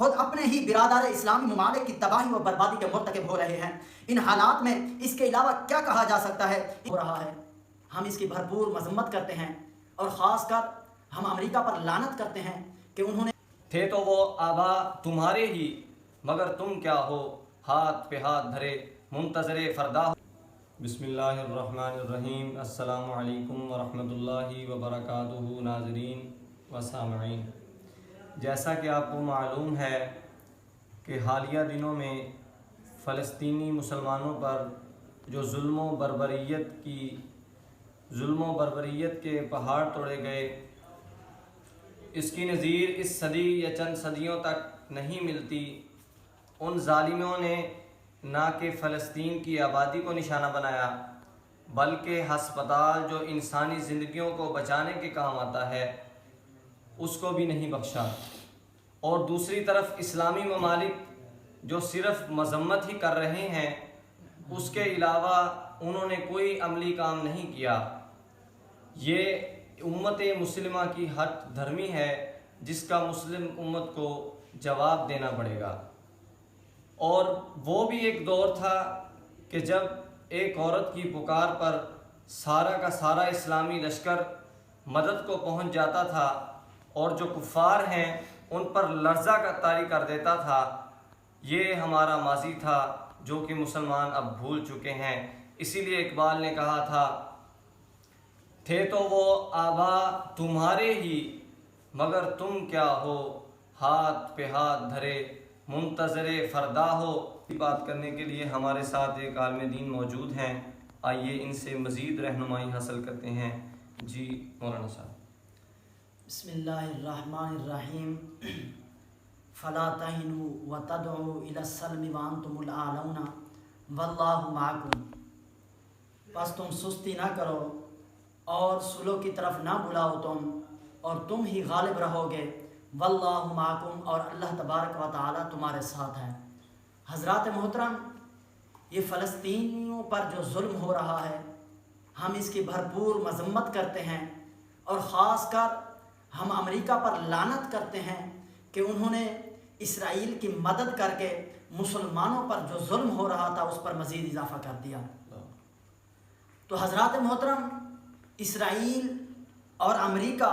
خود اپنے ہی برادر اسلامی ممالک کی تباہی و بربادی کے مرتکب ہو رہے ہیں۔ ان حالات میں اس کے علاوہ کیا کہا جا سکتا ہے؟ ہو رہا ہے، ہم اس کی بھرپور مذمت کرتے ہیں، اور خاص کر ہم امریکہ پر لعنت کرتے ہیں کہ انہوں نے تھے تو وہ آبا تمہارے ہی، مگر تم کیا ہو ہاتھ پہ ہاتھ دھرے منتظر فردا ہو۔ بسم اللہ الرحمن الرحیم۔ السلام علیکم ورحمۃ اللہ وبرکاتہ ناظرین و سامعین۔ جیسا کہ آپ کو معلوم ہے کہ حالیہ دنوں میں فلسطینی مسلمانوں پر جو ظلم و بربریت کے پہاڑ توڑے گئے، اس کی نظیر اس صدی یا چند صدیوں تک نہیں ملتی۔ ان ظالموں نے نہ کہ فلسطین کی آبادی کو نشانہ بنایا، بلکہ ہسپتال جو انسانی زندگیوں کو بچانے کے کام آتا ہے اس کو بھی نہیں بخشا، اور دوسری طرف اسلامی ممالک جو صرف مذمت ہی کر رہے ہیں، اس کے علاوہ انہوں نے کوئی عملی کام نہیں کیا۔ یہ امت مسلمہ کی ہٹ دھرمی ہے جس کا مسلم امت کو جواب دینا پڑے گا۔ اور وہ بھی ایک دور تھا کہ جب ایک عورت کی پکار پر سارا کا سارا اسلامی لشکر مدد کو پہنچ جاتا تھا، اور جو کفار ہیں ان پر لرزہ کا طاری کر دیتا تھا۔ یہ ہمارا ماضی تھا جو کہ مسلمان اب بھول چکے ہیں۔ اسی لیے اقبال نے کہا تھا، تھے تو وہ آبا تمہارے ہی، مگر تم کیا ہو ہاتھ پہ ہاتھ دھرے منتظر فردا ہو۔ بات کرنے کے لیے ہمارے ساتھ ایک عالم دین موجود ہیں، آئیے ان سے مزید رہنمائی حاصل کرتے ہیں۔ جی مولانا صاحب۔ بسم اللہ الرحمن الرحیم۔ فلا تہنوا وتدعوا الی السلم وانتم الاعلون واللہ معکم۔ بس تم سستی نہ کرو اور صلح کی طرف نہ بلاؤ تم، اور تم ہی غالب رہو گے۔ واللہ معکم، اور اللہ تبارک و تعالی تمہارے ساتھ ہے۔ حضرات محترم، یہ فلسطینیوں پر جو ظلم ہو رہا ہے، ہم اس کی بھرپور مذمت کرتے ہیں، اور خاص کر ہم امریکہ پر لعنت کرتے ہیں کہ انہوں نے اسرائیل کی مدد کر کے مسلمانوں پر جو ظلم ہو رہا تھا اس پر مزید اضافہ کر دیا۔ تو حضرات محترم، اسرائیل اور امریکہ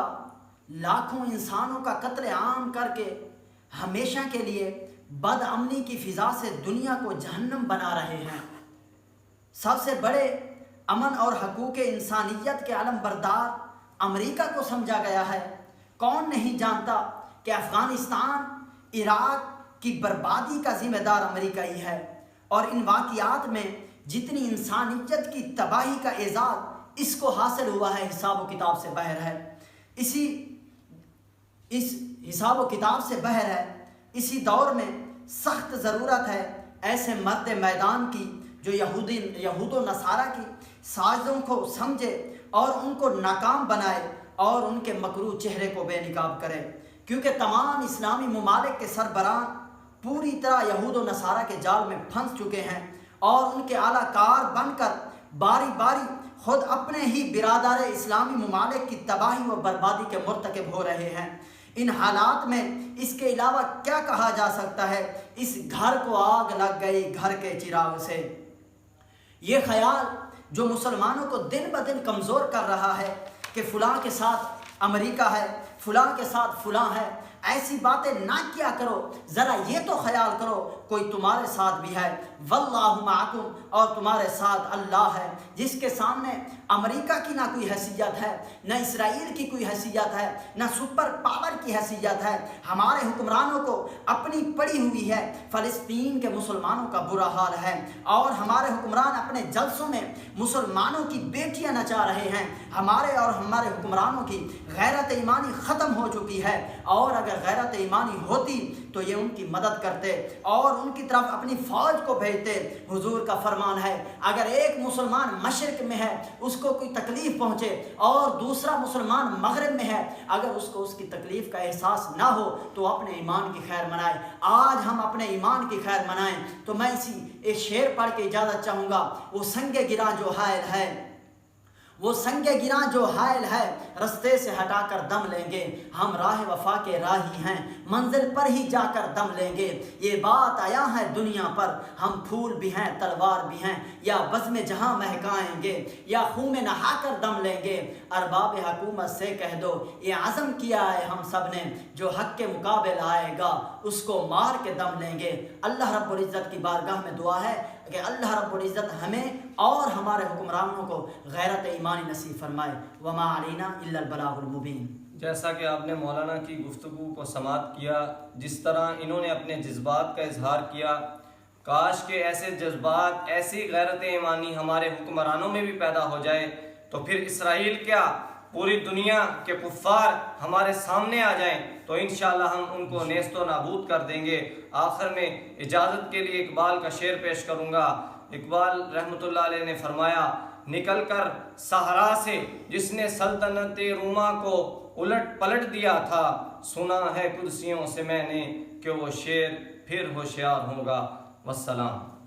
لاکھوں انسانوں کا قتل عام کر کے ہمیشہ کے لیے بد امنی کی فضا سے دنیا کو جہنم بنا رہے ہیں۔ سب سے بڑے امن اور حقوق انسانیت کے علم بردار امریکہ کو سمجھا گیا ہے۔ کون نہیں جانتا کہ افغانستان، عراق کی بربادی کا ذمہ دار امریکہ ہی ہے، اور ان واقعات میں جتنی انسانیت کی تباہی کا اعزاز اس کو حاصل ہوا ہے، حساب و کتاب سے باہر ہے۔ اس حساب و کتاب سے باہر ہے۔ اسی دور میں سخت ضرورت ہے ایسے مرد میدان کی جو یہود و نصارہ کی سازشوں کو سمجھے اور ان کو ناکام بنائے اور ان کے مکروہ چہرے کو بے نقاب کرے، کیونکہ تمام اسلامی ممالک کے سربراہ پوری طرح یہود و نصارہ کے جال میں پھنس چکے ہیں، اور ان کے اعلیٰ کار بن کر باری باری خود اپنے ہی برادر اسلامی ممالک کی تباہی و بربادی کے مرتکب ہو رہے ہیں۔ ان حالات میں اس کے علاوہ کیا کہا جا سکتا ہے؟ اس گھر کو آگ لگ گئی گھر کے چراغ سے۔ یہ خیال جو مسلمانوں کو دن بدن کمزور کر رہا ہے کہ فلاں کے ساتھ امریکہ ہے، فلاں کے ساتھ فلاں ہے، ایسی باتیں نہ کیا کرو، ذرا یہ تو خیال کرو کوئی تمہارے ساتھ بھی ہے۔ واللہ معکم، اور تمہارے ساتھ اللہ ہے، جس کے سامنے امریکہ کی نہ کوئی حیثیت ہے، نہ اسرائیل کی کوئی حیثیت ہے، نہ سپر پاور کی حیثیت ہے۔ ہمارے حکمرانوں کو اپنی پڑی ہوئی ہے، فلسطین کے مسلمانوں کا برا حال ہے، اور ہمارے حکمران اپنے جلسوں میں مسلمانوں کی بیٹیاں نچا رہے ہیں۔ ہمارے حکمرانوں کی غیرت ایمانی ختم ہو چکی ہے، اور اگر غیرت ایمانی ہوتی تو یہ ان کی مدد کرتے اور ان کی طرف اپنی فوج کو بھیجتے۔ حضور کا فرمان ہے، اگر ایک مسلمان مشرق میں ہے اس کو کوئی تکلیف پہنچے، اور دوسرا مسلمان مغرب میں ہے، اگر اس کو اس کی تکلیف کا احساس نہ ہو تو اپنے ایمان کی خیر منائے۔ آج ہم اپنے ایمان کی خیر منائیں، تو میں ایک شعر پڑھ کے اجازت چاہوں گا۔ وہ سنگ گرا جو حائل ہے، وہ سنگ گراں جو حائل ہے رستے سے ہٹا کر دم لیں گے، ہم راہ وفا کے راہی ہیں منزل پر ہی جا کر دم لیں گے، یہ بات آیا ہے دنیا پر ہم پھول بھی ہیں تلوار بھی ہیں، یا بزم جہاں مہکائیں گے یا خون میں نہا کر دم لیں گے، ارباب حکومت سے کہہ دو یہ عزم کیا ہے ہم سب نے، جو حق کے مقابل آئے گا اس کو مار کے دم لیں گے۔ اللہ رب العزت کی بارگاہ میں دعا ہے کہ اللہ رب العزت ہمیں اور ہمارے حکمرانوں کو غیرت ایمانی نصیب فرمائے۔ وما علینا الا البلاغ المبین۔ جیسا کہ آپ نے مولانا کی گفتگو کو سماعت کیا، جس طرح انہوں نے اپنے جذبات کا اظہار کیا، کاش کہ ایسے جذبات، ایسی غیرت ایمانی ہمارے حکمرانوں میں بھی پیدا ہو جائے، تو پھر اسرائیل کیا پوری دنیا کے کفار ہمارے سامنے آ جائیں تو انشاءاللہ ہم ان کو نیست و نابود کر دیں گے۔ آخر میں اجازت کے لیے اقبال کا شعر پیش کروں گا۔ اقبال رحمۃ اللہ علیہ نے فرمایا، نکل کر صحرا سے جس نے سلطنت روما کو الٹ پلٹ دیا تھا، سنا ہے قدسیوں سے میں نے کہ وہ شیر پھر ہوشیار ہوگا۔ والسلام۔